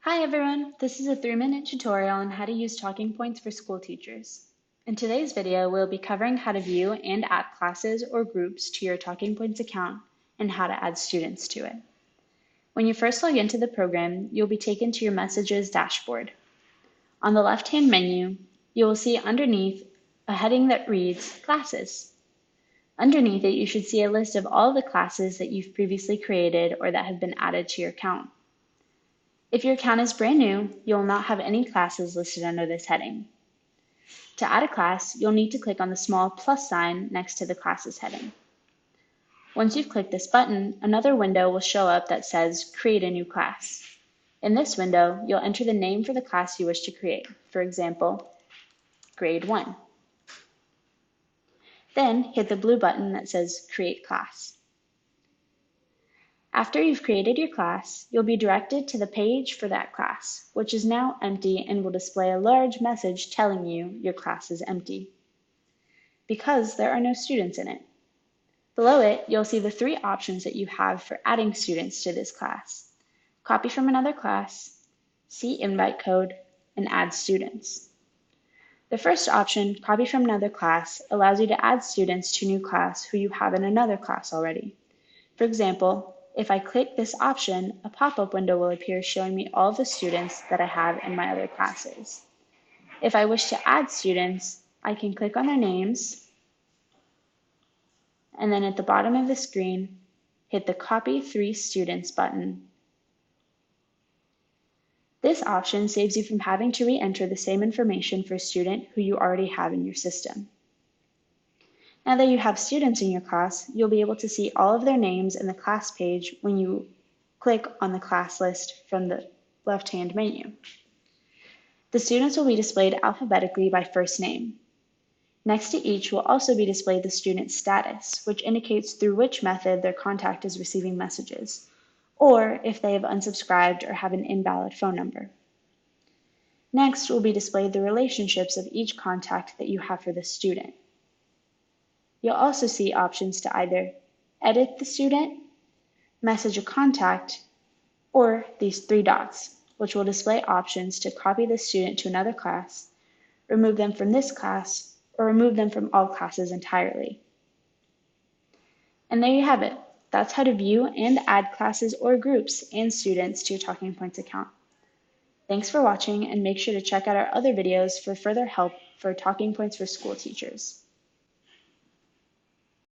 Hi everyone, this is a 3-minute tutorial on how to use talking points for school teachers. In today's video, we'll be covering how to view and add classes or groups to your Talking Points account and how to add students to it. When you first log into the program, you'll be taken to your Messages dashboard. On the left-hand menu, you will see underneath a heading that reads Classes. Underneath it, you should see a list of all the classes that you've previously created or that have been added to your account. If your account is brand new, you will not have any classes listed under this heading. To add a class, you'll need to click on the small plus sign next to the classes heading. Once you've clicked this button, another window will show up that says Create a new class. In this window, you'll enter the name for the class you wish to create, for example, Grade 1. Then hit the blue button that says Create Class. After you've created your class, you'll be directed to the page for that class, which is now empty and will display a large message telling you your class is empty, because there are no students in it. Below it, you'll see the 3 options that you have for adding students to this class: copy from another class, see invite code, and add students. The first option, copy from another class, allows you to add students to a new class who you have in another class already. For example, if I click this option, a pop-up window will appear showing me all the students that I have in my other classes. If I wish to add students, I can click on their names, and then at the bottom of the screen, hit the Copy 3 Students button. This option saves you from having to re-enter the same information for a student who you already have in your system. Now that you have students in your class, you'll be able to see all of their names in the class page when you click on the class list from the left-hand menu. The students will be displayed alphabetically by first name. Next to each will also be displayed the student's status, which indicates through which method their contact is receiving messages, or if they have unsubscribed or have an invalid phone number. Next will be displayed the relationships of each contact that you have for the student. You'll also see options to either edit the student, message a contact, or these 3 dots, which will display options to copy the student to another class, remove them from this class, or remove them from all classes entirely. And there you have it. That's how to view and add classes or groups and students to your Talking Points account. Thanks for watching, and make sure to check out our other videos for further help for Talking Points for school teachers.